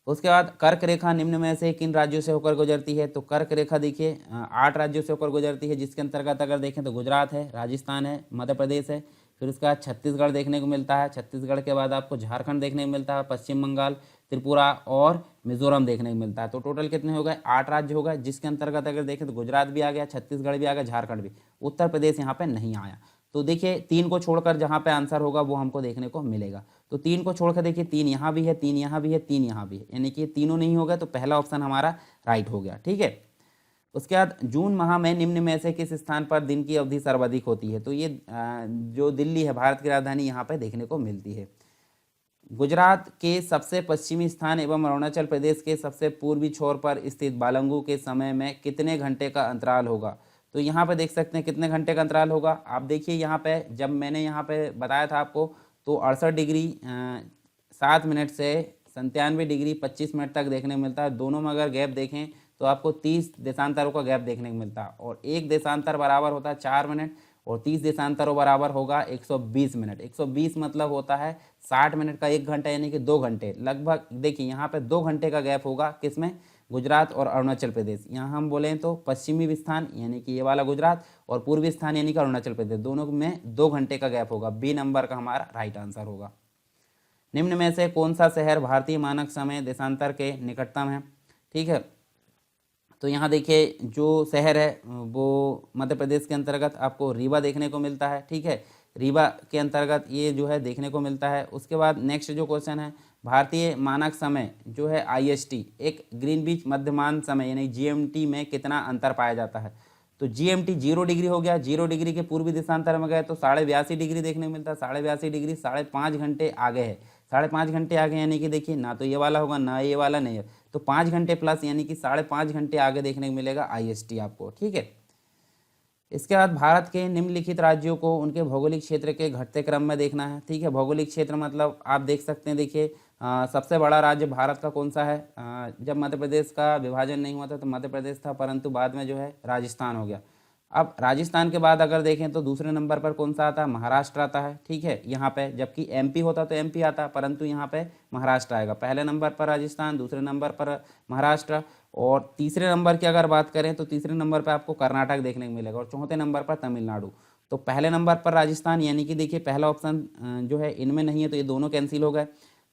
उसके बाद कर्क रेखा निम्न में से किन राज्यों से होकर गुजरती है? तो कर्क रेखा देखिए 8 राज्यों से होकर गुजरती है, जिसके अंतर्गत अगर देखें तो गुजरात है, राजस्थान है, मध्य प्रदेश है, फिर उसके बाद छत्तीसगढ़ देखने को मिलता है। छत्तीसगढ़ के बाद आपको झारखंड देखने को मिलता है, पश्चिम बंगाल, त्रिपुरा और मिजोरम देखने को मिलता है। तो टोटल कितने हो गए? 8 राज्य हो गए, जिसके अंतर्गत अगर देखें तो गुजरात भी आ गया, छत्तीसगढ़ भी आ गया, झारखंड भी। उत्तर प्रदेश यहाँ पे नहीं आया। तो देखिए 3 को छोड़कर जहाँ पे आंसर होगा वो हमको देखने को मिलेगा। तो 3 को छोड़कर देखिए 3 यहाँ भी है, 3 यहाँ भी है, 3 यहाँ भी है, यानी कि ये तीनों नहीं हो गए, तो पहला ऑप्शन हमारा राइट हो गया। ठीक है। उसके बाद जून माह में निम्न में से किस स्थान पर दिन की अवधि सर्वाधिक होती है? तो ये जो दिल्ली है, भारत की राजधानी, यहाँ पे देखने को मिलती है। गुजरात के सबसे पश्चिमी स्थान एवं अरुणाचल प्रदेश के सबसे पूर्वी छोर पर स्थित बालंगू के समय में कितने घंटे का अंतराल होगा? तो यहाँ पे देख सकते हैं कितने घंटे का अंतराल होगा। आप देखिए यहाँ पे जब मैंने यहाँ पे बताया था आपको, तो 68 डिग्री 7 मिनट से 97 डिग्री 25 मिनट तक देखने को मिलता है। दोनों में अगर गैप देखें तो आपको 30 देशांतरों का गैप देखने को मिलता है, और एक देशांतर बराबर होता है 4 मिनट, और 30 देशांतरों बराबर होगा 120 मिनट। 120 मतलब होता है 60 मिनट का 1 घंटा, यानी कि 2 घंटे लगभग। देखिए यहाँ पे 2 घंटे का गैप होगा, किसमें? गुजरात और अरुणाचल प्रदेश। यहाँ हम बोलें तो पश्चिमी स्थान यानी कि ये वाला गुजरात, और पूर्वी स्थान यानी कि अरुणाचल प्रदेश, दोनों में 2 घंटे का गैप होगा। बी नंबर का हमारा राइट आंसर होगा। निम्न में से कौन सा शहर भारतीय मानक समय देशांतर के निकटतम है? ठीक है। तो यहाँ देखिए जो शहर है वो मध्य प्रदेश के अंतर्गत आपको रीवा देखने को मिलता है। ठीक है, रीवा के अंतर्गत ये जो है देखने को मिलता है। उसके बाद नेक्स्ट जो क्वेश्चन है, भारतीय मानक समय जो है IST, एक ग्रीनविच मध्यमान समय यानी GMT में कितना अंतर पाया जाता है? तो GMT 0 डिग्री हो गया। 0 डिग्री के पूर्वी देशांतर में गए तो 82.5 डिग्री देखने को मिलता है। 82.5 डिग्री 5.5 घंटे आगे है। 5.5 घंटे आगे यानी कि देखिए ना तो ये वाला होगा ना ये वाला, नहीं है, तो 5 घंटे प्लस यानी कि 5.5 घंटे आगे देखने को मिलेगा IST आपको। ठीक है। इसके बाद भारत के निम्नलिखित राज्यों को उनके भौगोलिक क्षेत्र के घटते क्रम में देखना है। ठीक है, भौगोलिक क्षेत्र मतलब आप देख सकते हैं, देखिए सबसे बड़ा राज्य भारत का कौन सा है? जब मध्य प्रदेश का विभाजन नहीं हुआ था तो मध्य प्रदेश था, परंतु बाद में जो है राजस्थान हो गया। अब राजस्थान के बाद अगर देखें तो दूसरे नंबर पर कौन सा आता है? महाराष्ट्र आता है। ठीक है, यहाँ पे जबकि MP होता तो MP आता, परंतु यहाँ पे महाराष्ट्र आएगा। पहले नंबर पर राजस्थान, दूसरे नंबर पर महाराष्ट्र, और तीसरे नंबर की अगर बात करें तो तीसरे नंबर पर आपको कर्नाटक देखने को मिलेगा, और चौथे नंबर पर तमिलनाडु। तो पहले नंबर पर राजस्थान, यानी कि देखिए पहला ऑप्शन जो है इनमें नहीं है, तो ये दोनों कैंसिल हो गए।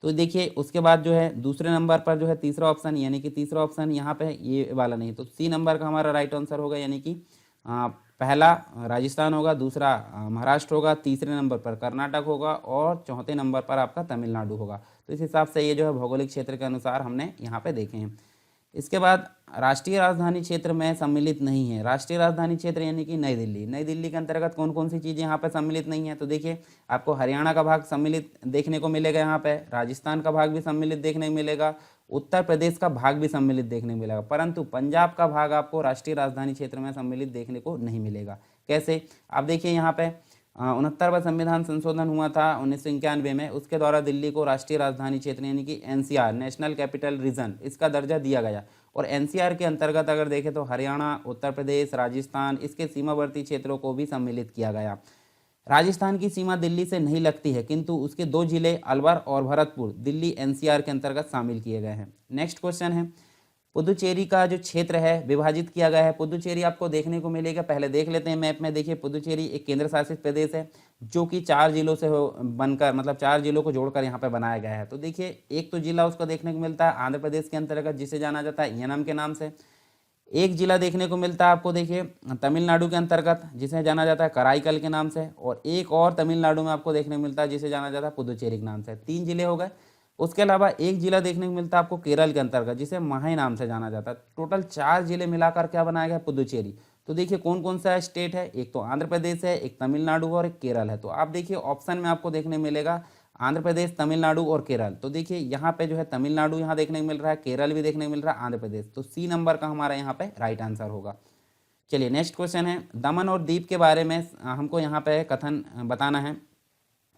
तो देखिए उसके बाद जो है दूसरे नंबर पर जो है तीसरा ऑप्शन, यानी कि तीसरा ऑप्शन यहाँ पे ये वाला नहीं, तो C नंबर का हमारा राइट आंसर होगा, यानी कि पहला राजस्थान होगा, दूसरा महाराष्ट्र होगा, तीसरे नंबर पर कर्नाटक होगा, और चौथे नंबर पर आपका तमिलनाडु होगा। तो इस हिसाब से ये जो है भौगोलिक क्षेत्र के अनुसार हमने यहाँ पे देखे हैं। इसके बाद राष्ट्रीय राजधानी क्षेत्र में सम्मिलित नहीं है। राष्ट्रीय राजधानी क्षेत्र यानी कि नई दिल्ली। नई दिल्ली के अंतर्गत कौन कौन सी चीज़ें यहाँ पे सम्मिलित नहीं है? तो देखिए आपको हरियाणा का भाग सम्मिलित देखने को मिलेगा, यहाँ पे राजस्थान का भाग भी सम्मिलित देखने को मिलेगा, उत्तर प्रदेश का भाग भी सम्मिलित देखने को मिलेगा, परंतु पंजाब का भाग आपको राष्ट्रीय राजधानी क्षेत्र में सम्मिलित देखने को नहीं मिलेगा। कैसे? आप देखिए यहाँ पे 69वां संविधान संशोधन हुआ था 1991 में, उसके द्वारा दिल्ली को राष्ट्रीय राजधानी क्षेत्र यानी कि NCR नेशनल कैपिटल रीजन इसका दर्जा दिया गया, और NCR के अंतर्गत अगर देखें तो हरियाणा, उत्तर प्रदेश, राजस्थान, इसके सीमावर्ती क्षेत्रों को भी सम्मिलित किया गया। राजस्थान की सीमा दिल्ली से नहीं लगती है, किंतु उसके 2 जिले अलवर और भरतपुर दिल्ली NCR के अंतर्गत शामिल किए गए हैं। नेक्स्ट क्वेश्चन है, पुदुचेरी का जो क्षेत्र है विभाजित किया गया है। पुदुचेरी आपको देखने को मिलेगा, पहले देख लेते हैं मैप में। देखिए पुदुचेरी एक केंद्र शासित प्रदेश है जो कि 4 जिलों से बनकर, मतलब 4 जिलों को जोड़कर यहाँ पे बनाया गया है। तो देखिए एक तो जिला उसको देखने को मिलता है आंध्र प्रदेश के अंतर्गत, जिसे जाना जाता है यनम के नाम से। एक जिला देखने को मिलता है आपको देखिए तमिलनाडु के अंतर्गत, जिसे जाना जाता है कराईकल के नाम से, और एक और तमिलनाडु में आपको देखने को मिलता है जिसे जाना जाता है पुदुचेरी के नाम से। 3 जिले हो गए। उसके अलावा एक जिला देखने को मिलता है आपको केरल के अंतर्गत, जिसे माहे नाम से जाना जाता है। टोटल 4 जिले मिलाकर क्या बनाया गया? पुदुचेरी। तो देखिए कौन कौन सा स्टेट है, एक तो आंध्र प्रदेश है, एक तमिलनाडु और एक केरल है। तो आप देखिए ऑप्शन में आपको देखने मिलेगा आंध्र प्रदेश, तमिलनाडु और केरल। तो देखिए यहाँ पे जो है तमिलनाडु यहाँ देखने को मिल रहा है, केरल भी देखने को मिल रहा है, आंध्र प्रदेश। तो C नंबर का हमारा यहाँ पे राइट आंसर होगा। चलिए नेक्स्ट क्वेश्चन है, दमन और दीप के बारे में हमको यहाँ पे कथन बताना है।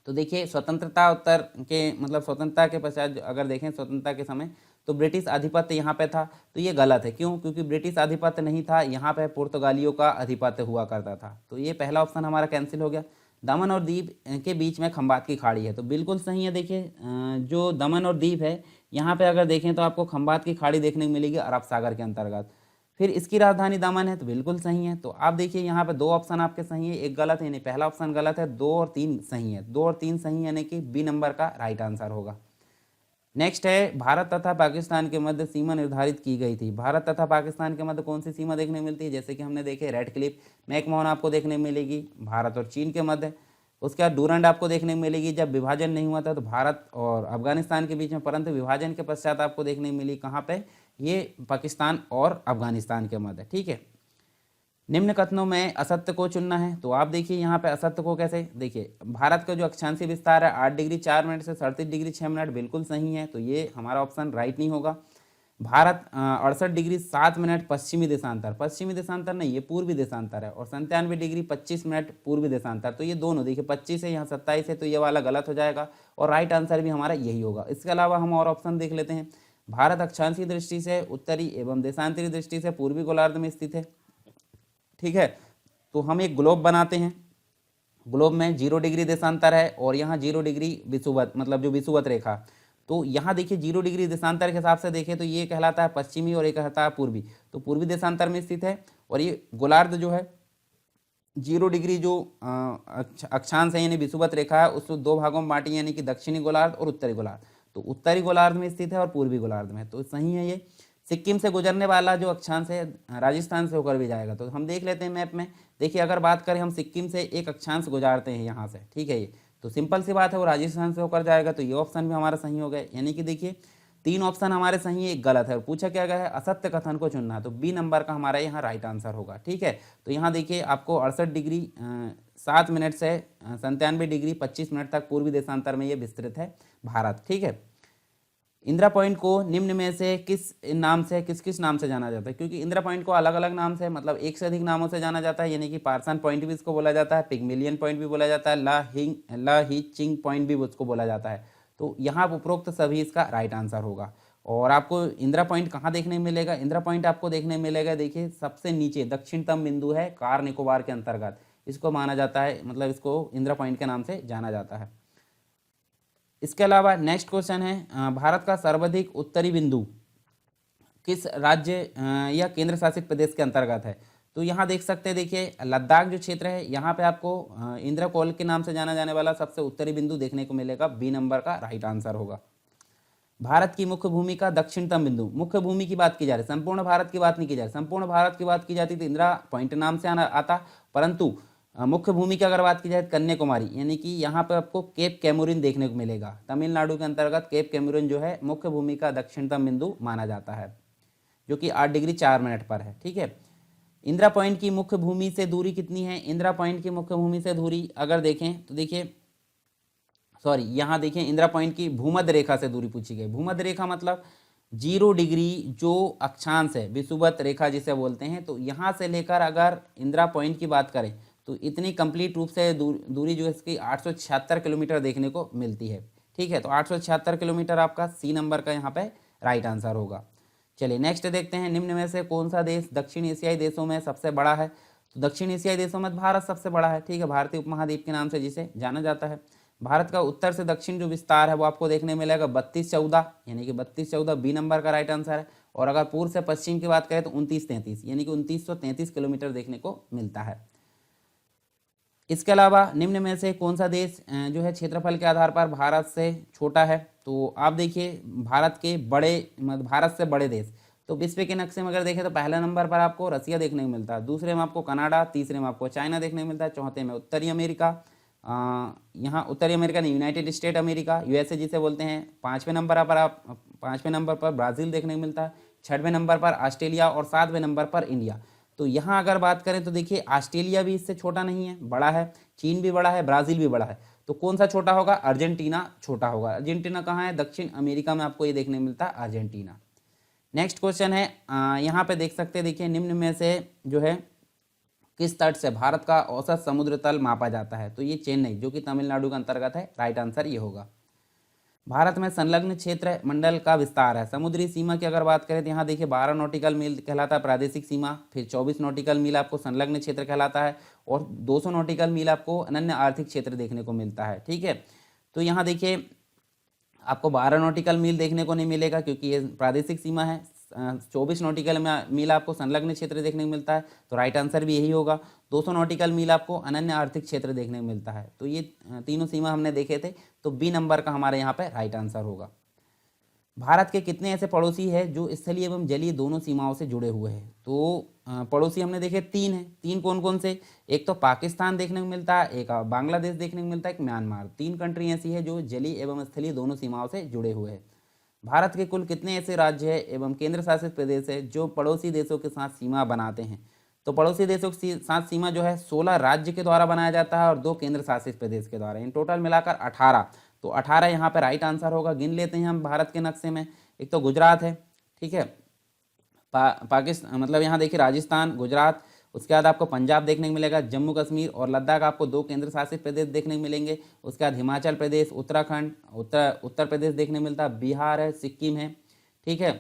तो देखिए स्वतंत्रता उत्तर के मतलब स्वतंत्रता के पश्चात अगर देखें स्वतंत्रता के समय, तो ब्रिटिश आधिपत्य यहाँ पे था, तो ये गलत है। क्यों? क्योंकि ब्रिटिश आधिपत्य नहीं था, यहाँ पे पुर्तगालियों का आधिपत्य हुआ करता था। तो ये पहला ऑप्शन हमारा कैंसिल हो गया। दमन और दीव के बीच में खंबात की खाड़ी है, तो बिल्कुल सही है। देखिए जो दमन और दीव है, यहाँ पे अगर देखें तो आपको खंबात की खाड़ी देखने को मिलेगी अरब सागर के अंतर्गत। फिर इसकी राजधानी दमन है, तो बिल्कुल सही है। तो आप देखिए यहाँ पे दो ऑप्शन आपके सही है, एक गलत है, यानी पहला ऑप्शन गलत है, 2 और 3 सही है। 2 और 3 सही है, यानी कि बी नंबर का राइट आंसर होगा। नेक्स्ट है, भारत तथा पाकिस्तान के मध्य सीमा निर्धारित की गई थी। भारत तथा पाकिस्तान के मध्य कौन सी सीमा देखने मिलती है? जैसे कि हमने देखे रेड क्लिफ मैकमोहन आपको देखने मिलेगी भारत और चीन के मध्य। उसके बाद डूरंड आपको देखने को मिलेगी जब विभाजन नहीं हुआ था, तो भारत और अफगानिस्तान के बीच में, परंतु विभाजन के पश्चात आपको देखने मिली कहाँ पे? ये पाकिस्तान और अफगानिस्तान के मध्य। ठीक है। निम्न कथनों में असत्य को चुनना है, तो आप देखिए यहाँ पे असत्य को कैसे, देखिए भारत का जो अक्षांशीय विस्तार है 8 डिग्री 4 मिनट से 37 डिग्री 6 मिनट, बिल्कुल सही है। तो ये हमारा ऑप्शन राइट नहीं होगा। भारत 68 डिग्री 7 मिनट पश्चिमी देशांतर, पश्चिमी देशांतर नहीं, ये पूर्वी देशांतर है, और 97 डिग्री 25 मिनट पूर्वी देशांतर। तो ये दोनों देखिए 25 है, यहाँ 27 है, तो ये वाला गलत हो जाएगा और राइट आंसर भी हमारा यही होगा। इसके अलावा हम और ऑप्शन देख लेते हैं। भारत अक्षांशीय दृष्टि से उत्तरी एवं देशांतरी दृष्टि से पूर्वी गोलार्ध में स्थित है। ठीक है, तो हम एक ग्लोब बनाते हैं। ग्लोब में 0 डिग्री देशांतर है और यहाँ 0 डिग्री विषुवत, मतलब जो विषुवत रेखा, तो यहाँ देखिए 0 डिग्री देशांतर के हिसाब से देखें तो ये कहलाता है पश्चिमी और ये कहलाता है पूर्वी, तो पूर्वी देशांतर में स्थित है। और ये गोलार्ध जो है 0 डिग्री जो अक्षांश है यानी विषुवत रेखा है, उसको 2 भागों में बांटी, यानी कि दक्षिणी गोलार्ध और उत्तरी गोलार्ध। तो उत्तरी गोलार्ध में स्थित है और पूर्वी गोलार्ध में, तो सही है ये। सिक्किम से गुजरने वाला जो अक्षांश है राजस्थान से होकर भी जाएगा, तो हम देख लेते हैं मैप में। देखिए अगर बात करें हम सिक्किम से एक अक्षांश गुजारते हैं यहाँ से, ठीक है, ये तो सिंपल सी बात है वो राजस्थान से होकर जाएगा, तो ये ऑप्शन भी हमारा सही हो गया। यानी कि देखिए 3 ऑप्शन हमारे सही है, एक गलत है। और पूछा क्या गया है? असत्य कथन को चुनना है, तो बी नंबर का हमारा यहाँ राइट आंसर होगा। ठीक है, तो यहाँ देखिए आपको 68 डिग्री 7 मिनट से 97 डिग्री 25 मिनट तक पूर्वी देशांतर में ये विस्तृत है भारत। ठीक है। इंदिरा पॉइंट को निम्न में से किस नाम से, किस किस नाम से जाना जाता है? क्योंकि इंदिरा पॉइंट को अलग अलग नाम से, मतलब एक से अधिक नामों से जाना जाता है, यानी कि पार्सन पॉइंट भी इसको बोला जाता है, पिग्मिलियन पॉइंट भी बोला जाता है, ला ही चिंग पॉइंट भी उसको बोला जाता है। तो यहाँ उपरोक्त सभी इसका राइट आंसर होगा। और आपको इंदिरा पॉइंट कहाँ देखने मिलेगा? इंदिरा पॉइंट आपको देखने मिलेगा, देखिए सबसे नीचे दक्षिणतम बिंदु है कार निकोबार के अंतर्गत, इसको माना जाता है, मतलब इसको इंदिरा पॉइंट के नाम से जाना जाता है। इसके अलावा नेक्स्ट क्वेश्चन है, भारत का सर्वाधिक उत्तरी बिंदु किस राज्य या केंद्र शासित प्रदेश के अंतर्गत है? तो यहाँ देख सकते हैं, देखिए लद्दाख जो क्षेत्र है, यहाँ पे आपको इंदिरा कोल के नाम से जाना जाने वाला सबसे उत्तरी बिंदु देखने को मिलेगा। बी नंबर का राइट आंसर होगा। भारत की मुख्य भूमि का दक्षिणतम बिंदु, मुख्य भूमि की बात की जा रही है, संपूर्ण भारत की बात नहीं की जा रही। संपूर्ण भारत की बात की जाती तो इंदिरा पॉइंट नाम से आता, परंतु मुख्य भूमि की अगर बात की जाए कन्याकुमारी, यानी कि यहाँ पर आपको केप कैमूरिन देखने को मिलेगा। तमिलनाडु के अंतर्गत केप कैमूरिन जो है मुख्य भूमि का दक्षिणतम बिंदु माना जाता है, जो कि 8 डिग्री 4 मिनट पर है। ठीक है। इंदिरा पॉइंट की मुख्य भूमि से दूरी कितनी है? इंदिरा पॉइंट की मुख्य भूमि से दूरी अगर देखें तो देखिए, सॉरी यहाँ देखिए इंदिरा पॉइंट की भूमध्य रेखा से दूरी पूछी गई। भूमध्य रेखा मतलब 0 डिग्री जो अक्षांश है विषुवत रेखा जिसे बोलते हैं, तो यहाँ से लेकर अगर इंदिरा पॉइंट की बात करें तो इतनी कंप्लीट रूप से दूरी जो है इसकी 876 किलोमीटर देखने को मिलती है। ठीक है, तो 876 किलोमीटर आपका सी नंबर का यहाँ पे राइट आंसर होगा। चलिए नेक्स्ट देखते हैं, निम्न में से कौन सा देश दक्षिण एशियाई देशों में सबसे बड़ा है? तो दक्षिण एशियाई देशों में भारत सबसे बड़ा है। ठीक है, भारतीय उपमहाद्वीप के नाम से जिसे जाना जाता है। भारत का उत्तर से दक्षिण जो विस्तार है वो आपको देखने मिलेगा 32-14, यानी कि 32-14 बी नंबर का राइट आंसर है। और अगर पूर्व से पश्चिम की बात करें तो 29-33, यानी कि 2933 किलोमीटर देखने को मिलता है। इसके अलावा निम्न में से कौन सा देश जो है क्षेत्रफल के आधार पर भारत से छोटा है? तो आप देखिए भारत के बड़े, मतलब भारत से बड़े देश, तो विश्व के नक्शे में अगर देखें तो पहले नंबर पर आपको रसिया देखने को मिलता है, दूसरे में आपको कनाडा, तीसरे में आपको चाइना देखने को मिलता है, चौथे में उत्तरी अमेरिका, यहाँ उत्तरी अमेरिका नहीं, यूनाइटेड स्टेट अमेरिका, यूएसए जिसे बोलते हैं, पाँचवें नंबर पर ब्राज़ील देखने को मिलता है, छठवें नंबर पर ऑस्ट्रेलिया और 7वें नंबर पर इंडिया। तो यहाँ अगर बात करें तो देखिए ऑस्ट्रेलिया भी इससे छोटा नहीं है, बड़ा है, चीन भी बड़ा है, ब्राज़ील भी बड़ा है। तो कौन सा छोटा होगा? अर्जेंटीना छोटा होगा। अर्जेंटीना कहाँ है? दक्षिण अमेरिका में आपको ये देखने मिलता है अर्जेंटीना। नेक्स्ट क्वेश्चन है, यहाँ पे देख सकते हैं, देखिए निम्न में से जो है किस तट से भारत का औसत समुद्र तल मापा जाता है? तो ये चेन्नई, जो कि तमिलनाडु के अंतर्गत है, राइट आंसर ये होगा। भारत में संलग्न क्षेत्र मंडल का विस्तार है। समुद्री सीमा की अगर बात करें तो यहाँ देखिए 12 नॉटिकल मील कहलाता है प्रादेशिक सीमा, फिर 24 नॉटिकल मील आपको संलग्न क्षेत्र कहलाता है और 200 नॉटिकल मील आपको अनन्य आर्थिक क्षेत्र देखने को मिलता है। ठीक है, तो यहाँ देखिए आपको 12 नॉटिकल मील देखने को नहीं मिलेगा क्योंकि ये प्रादेशिक सीमा है। 24 नॉटिकल मील आपको संलग्न क्षेत्र देखने को मिलता है, तो राइट आंसर भी यही होगा। 200 नॉटिकल मील आपको अनन्य आर्थिक क्षेत्र देखने को मिलता है। तो ये तीनों सीमा हमने देखे थे, तो बी नंबर का हमारे यहाँ पे राइट आंसर होगा। भारत के कितने ऐसे पड़ोसी हैं जो स्थलीय एवं जलीय दोनों सीमाओं से जुड़े हुए हैं? तो पड़ोसी हमने देखे 3 हैं। 3 कौन कौन से? एक तो पाकिस्तान देखने को मिलता है, एक बांग्लादेश देखने को मिलता है, एक म्यांमार। 3 कंट्री ऐसी है जो जलीय एवं स्थलीय दोनों सीमाओं से जुड़े हुए हैं। भारत के कुल कितने ऐसे राज्य हैं एवं केंद्र शासित प्रदेश है जो पड़ोसी देशों के साथ सीमा बनाते हैं? तो पड़ोसी देशों के साथ सीमा जो है 16 राज्य के द्वारा बनाया जाता है और 2 केंद्र शासित प्रदेश के द्वारा। इन टोटल मिलाकर 18। तो 18 यहाँ पे राइट आंसर होगा। गिन लेते हैं हम भारत के नक्शे में। एक तो गुजरात है, ठीक है, पाकिस्तान मतलब यहाँ देखिए राजस्थान, गुजरात, उसके बाद आपको पंजाब देखने को मिलेगा, जम्मू कश्मीर और लद्दाख आपको 2 केंद्र शासित प्रदेश देखने को मिलेंगे। उसके बाद हिमाचल प्रदेश, उत्तराखंड, उत्तर प्रदेश देखने को मिलता है, बिहार है, सिक्किम है, ठीक है।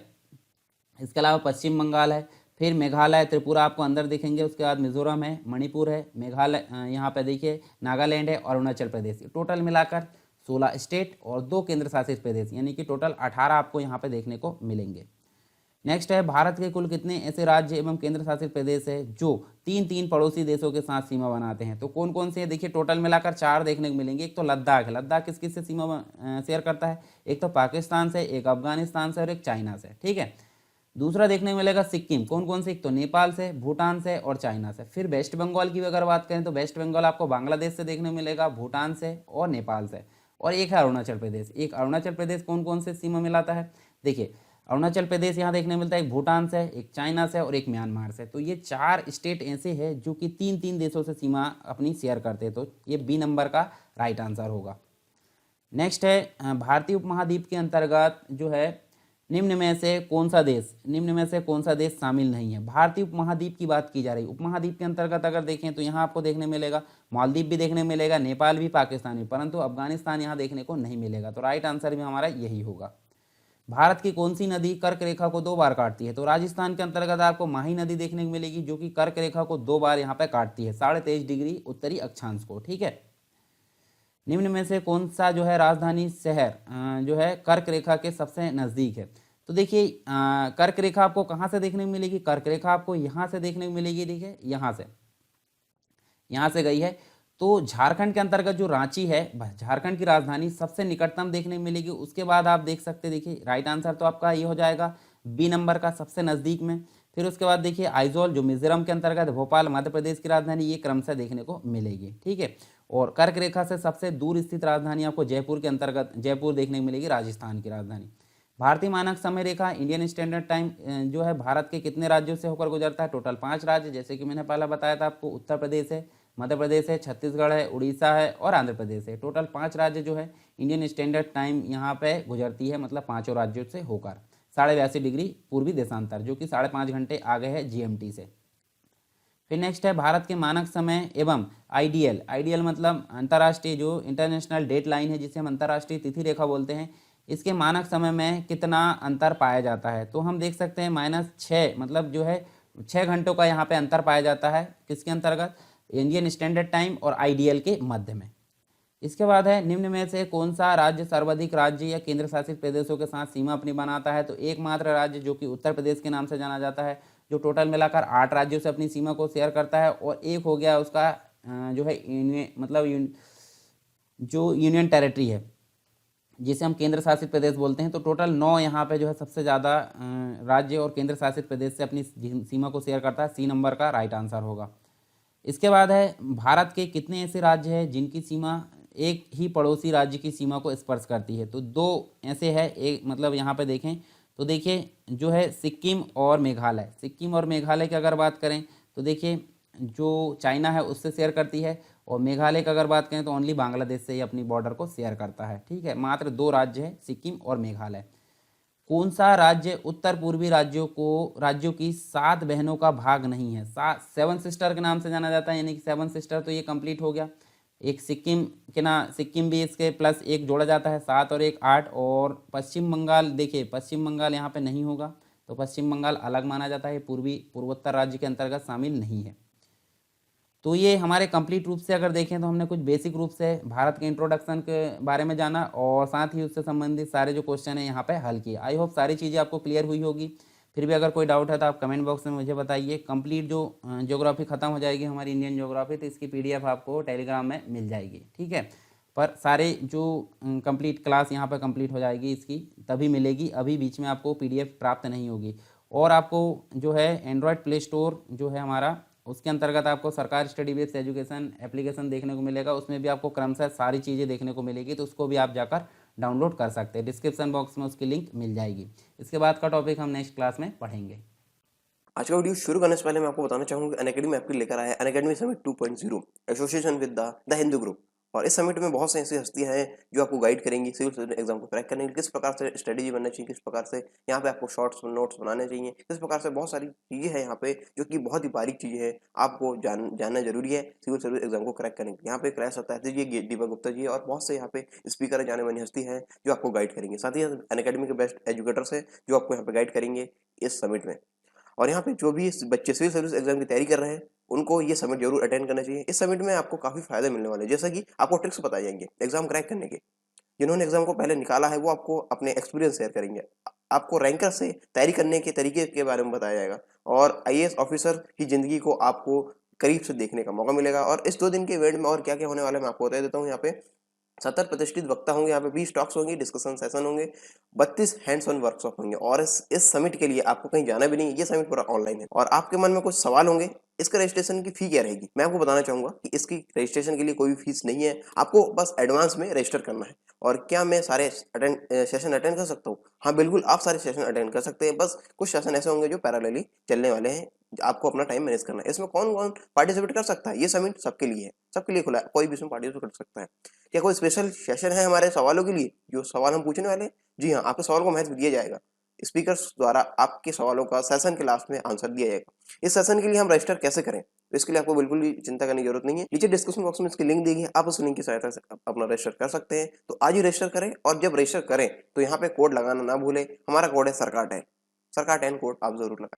इसके अलावा पश्चिम बंगाल है, फिर मेघालय, त्रिपुरा आपको अंदर दिखेंगे। उसके बाद मिजोरम है, मणिपुर है, मेघालय, यहाँ पे देखिए नागालैंड है और अरुणाचल प्रदेश। टोटल मिलाकर 16 स्टेट और 2 केंद्र शासित प्रदेश, यानी कि टोटल 18 आपको यहाँ पे देखने को मिलेंगे। नेक्स्ट है भारत के कुल कितने ऐसे राज्य एवं केंद्र शासित प्रदेश है जो 3 पड़ोसी देशों के साथ सीमा बनाते हैं? तो कौन कौन से हैं? देखिए टोटल मिलाकर 4 देखने को मिलेंगे। एक तो लद्दाख है, लद्दाख किस किस से सीमा शेयर करता है? एक तो पाकिस्तान से, एक अफगानिस्तान से और एक चाइना से, ठीक है। दूसरा देखने को मिलेगा सिक्किम, कौन कौन से? एक तो नेपाल से, भूटान से और चाइना से। फिर वेस्ट बंगाल की अगर बात करें तो वेस्ट बंगाल आपको बांग्लादेश से देखने को मिलेगा, भूटान से और नेपाल से। और एक है अरुणाचल प्रदेश। एक अरुणाचल प्रदेश कौन कौन से सीमा मिलाता है? देखिए अरुणाचल प्रदेश यहाँ देखने को मिलता है, एक भूटान से, एक चाइना से और एक म्यांमार से। तो ये 4 स्टेट ऐसे हैं जो कि 3 देशों से सीमा अपनी शेयर करते हैं। तो ये बी नंबर का राइट आंसर होगा। नेक्स्ट है भारतीय उपमहाद्वीप के अंतर्गत जो है निम्न में से कौन सा देश शामिल नहीं है? भारतीय उपमहाद्वीप की बात की जा रही है। उपमहाद्वीप के अंतर्गत अगर देखें तो यहाँ आपको देखने मिलेगा मालदीव भी देखने मिलेगा, नेपाल भी, पाकिस्तान भी, परंतु अफगानिस्तान यहाँ देखने को नहीं मिलेगा। तो राइट आंसर भी हमारा यही होगा। भारत की कौन सी नदी कर्क रेखा को 2 बार काटती है? तो राजस्थान के अंतर्गत आपको माही नदी देखने को मिलेगी जो कि कर्क रेखा को 2 बार यहाँ पे काटती है, 23.5 डिग्री उत्तरी अक्षांश को, ठीक है। निम्न में से कौन सा जो है राजधानी शहर जो है कर्क रेखा के सबसे नज़दीक है? तो देखिए कर्क रेखा आपको कहाँ से देखने को मिलेगी? कर्क रेखा आपको यहाँ से देखने को मिलेगी, देखिए यहाँ से गई है। तो झारखंड के अंतर्गत जो रांची है, झारखंड की राजधानी सबसे निकटतम देखने को मिलेगी। उसके बाद आप देख सकते, देखिए राइट आंसर तो आपका ये हो जाएगा बी नंबर का, सबसे नज़दीक में। फिर उसके बाद देखिए आइजोल जो मिजोरम के अंतर्गत, भोपाल मध्य प्रदेश की राजधानी, ये क्रमशः देखने को मिलेगी, ठीक है। और कर्क रेखा से सबसे दूर स्थित राजधानी आपको जयपुर के अंतर्गत, जयपुर देखने को मिलेगी, राजस्थान की राजधानी। भारतीय मानक समय रेखा इंडियन स्टैंडर्ड टाइम जो है भारत के कितने राज्यों से होकर गुजरता है? टोटल 5 राज्य, जैसे कि मैंने पहले बताया था आपको। उत्तर प्रदेश है, मध्य प्रदेश है, छत्तीसगढ़ है, उड़ीसा है और आंध्र प्रदेश है। टोटल 5 राज्य जो है इंडियन स्टैंडर्ड टाइम यहाँ पे गुजरती है, मतलब 5 राज्यों से होकर 82.5 डिग्री पूर्वी देशांतर, जो कि 5.5 घंटे आगे है जीएमटी से। फिर नेक्स्ट है भारत के मानक समय एवं आइडियल मतलब अंतर्राष्ट्रीय जो इंटरनेशनल डेट लाइन है, जिसे हम अंतर्राष्ट्रीय तिथि रेखा बोलते हैं, इसके मानक समय में कितना अंतर पाया जाता है? तो हम देख सकते हैं -6 मतलब जो है 6 घंटों का यहाँ पे अंतर पाया जाता है। किसके अंतर्गत? इंडियन स्टैंडर्ड टाइम और आइडियल के मध्य में। इसके बाद है निम्न में से कौन सा राज्य सर्वाधिक राज्य या केंद्र शासित प्रदेशों के साथ सीमा अपनी बनाता है? तो एकमात्र राज्य जो कि उत्तर प्रदेश के नाम से जाना जाता है, जो टोटल मिलाकर 8 राज्यों से अपनी सीमा को शेयर करता है। और एक हो गया उसका जो है जो यूनियन टेरिटरी है, जिसे हम केंद्र शासित प्रदेश बोलते हैं। तो टोटल 9 यहाँ पे जो है सबसे ज़्यादा राज्य और केंद्र शासित प्रदेश से अपनी सीमा को शेयर करता है। सी नंबर का राइट आंसर होगा। इसके बाद है भारत के कितने ऐसे राज्य हैं जिनकी सीमा एक ही पड़ोसी राज्य की सीमा को स्पर्श करती है? तो 2 ऐसे है, एक मतलब यहाँ पे देखें तो देखिए जो है सिक्किम और मेघालय। सिक्किम और मेघालय की अगर बात करें तो देखिए जो चाइना है उससे शेयर करती है, और मेघालय की अगर बात करें तो ओनली बांग्लादेश से ही अपनी बॉर्डर को शेयर करता है, ठीक है। मात्र 2 राज्य है, सिक्किम और मेघालय। कौन सा राज्य उत्तर पूर्वी राज्यों की 7 बहनों का भाग नहीं है? 7 सिस्टर के नाम से जाना जाता है, यानी कि 7 सिस्टर। तो ये कंप्लीट हो गया। एक सिक्किम के ना, सिक्किम भी इसके प्लस एक जोड़ा जाता है, 7 और 1 8। और पश्चिम बंगाल, देखिए पश्चिम बंगाल यहाँ पे नहीं होगा, तो पश्चिम बंगाल अलग माना जाता है, पूर्वोत्तर राज्य के अंतर्गत शामिल नहीं है। तो ये हमारे कंप्लीट रूप से अगर देखें तो हमने कुछ बेसिक रूप से भारत के इंट्रोडक्शन के बारे में जाना और साथ ही उससे संबंधित सारे जो क्वेश्चन हैं यहाँ पे हल किए। आई होप सारी चीज़ें आपको क्लियर हुई होगी। फिर भी अगर कोई डाउट है तो आप कमेंट बॉक्स में मुझे बताइए। कंप्लीट जो ज्योग्राफी ख़त्म हो जाएगी हमारी इंडियन ज्योग्राफी, तो इसकी PDF आपको टेलीग्राम में मिल जाएगी, ठीक है। पर सारे जो कंप्लीट क्लास यहाँ पर कंप्लीट हो जाएगी इसकी तभी मिलेगी, अभी बीच में आपको PDF प्राप्त नहीं होगी। और आपको जो है एंड्रॉयड प्ले स्टोर जो है हमारा, उसके अंतर्गत आपको सरकार स्टडी बेस्ड एजुकेशन एप्लीकेशन देखने को मिलेगा, उसमें भी आपको क्रमशः सारी चीज़ें देखने को मिलेगी, तो उसको भी आप जाकर डाउनलोड कर सकते हैं। डिस्क्रिप्शन बॉक्स में उसकी लिंक मिल जाएगी। इसके बाद का टॉपिक हम नेक्स्ट क्लास में पढ़ेंगे। आज का वीडियो शुरू करने से पहले मैं आपको बताना चाहूंगा कि अनअकैडमी आपके लेकर आया है Unacademy summit 2.0 association with the Hindu group. और इस समिट में बहुत सी ऐसी हस्तियां हैं जो आपको गाइड करेंगी सिविल सर्विस एग्जाम को क्रैक करने के लिए, किस प्रकार से स्ट्रेटेजी बनना चाहिए, किस प्रकार से यहाँ पे आपको शॉर्ट्स नोट्स बनाने चाहिए, किस प्रकार से बहुत सारी चीज़ें हैं यहाँ पे जो कि बहुत ही बारीक चीज़ें हैं, आपको जानना जरूरी है सिविल सर्विस एग्जाम को क्रैक करने के लिए। यहाँ पे क्रैश होता है जी, दीपक गुप्ता जी और बहुत से यहाँ पे स्पीकर जाने मानी हस्ती हैं जो आपको गाइड करेंगे। साथ ही अनअकैडमी के बेस्ट एजुकेटर्स हैं जो आपको यहाँ पे गाइड करेंगे इस समिट में। और यहाँ पे जो भी बच्चे सिविल सर्विस एग्जाम की तैयारी कर रहे हैं उनको ये समिट जरूर अटेंड करना चाहिए। इस समिट में आपको काफी फायदे मिलने वाले हैं, जैसा कि आपको ट्रिक्स बताए जाएंगे एग्जाम क्रैक करने के। जिन्होंने एग्जाम को पहले निकाला है वो आपको अपने एक्सपीरियंस शेयर करेंगे। आपको रैंकर से तैयारी करने के तरीके के बारे में बताया जाएगा और IAS ऑफिसर की जिंदगी को आपको करीब से देखने का मौका मिलेगा। और इस 2 दिन के इवेंट में और क्या क्या होने वाला है मैं आपको बता देता हूँ। यहाँ पे 70 प्रतिष्ठित वक्ता होंगे, यहाँ पे 20 टॉक्स होंगी, डिस्कशन सेशन होंगे, 32 हैंड्स ऑन वर्कशॉप होंगे। और इस समिट के लिए आपको कहीं जाना भी नहीं, ये समिट पूरा ऑनलाइन है। और आपके मन में कुछ सवाल होंगे, इसका रजिस्ट्रेशन की फी क्या रहेगी, मैं आपको बताना चाहूंगा कि इसकी रजिस्ट्रेशन के लिए कोई भी फीस नहीं है, आपको बस एडवांस में रजिस्टर करना है। और क्या मैं सारे सेशन अटेंड कर सकता हूँ? हाँ बिल्कुल, आप सारे सेशन अटेंड कर सकते हैं, बस कुछ सेशन ऐसे होंगे जो पैरेलली चलने वाले हैं, आपको अपना टाइम मैनेज करना है। इसमें कौन कौन पार्टिसिपेट कर सकता है? ये समिट सबके लिए है, सबके लिए खुला है, कोई भी इसमें पार्टिसिपेट कर सकता है। क्या कोई स्पेशल सेशन है हमारे सवालों के लिए, जो सवाल हम पूछने वाले हैं? जी हाँ, आपके सवाल को महत्व दिया जाएगा, स्पीकर्स द्वारा आपके सवालों का सेशन के लास्ट में आंसर दिया जाएगा। इस सेशन के लिए हम रजिस्टर कैसे करें, तो इसके लिए आपको बिल्कुल भी चिंता करने की जरूरत नहीं है। नीचे डिस्क्रिप्शन बॉक्स में इसकी लिंक दी गई है, आप उस लिंक की सहायता से अपना रजिस्टर कर सकते हैं। तो आज ही रजिस्टर करें, और जब रजिस्टर करें तो यहाँ पे कोड लगाना ना भूलें। हमारा कोड है सरकार 10 कोड आप जरूर लगाएं।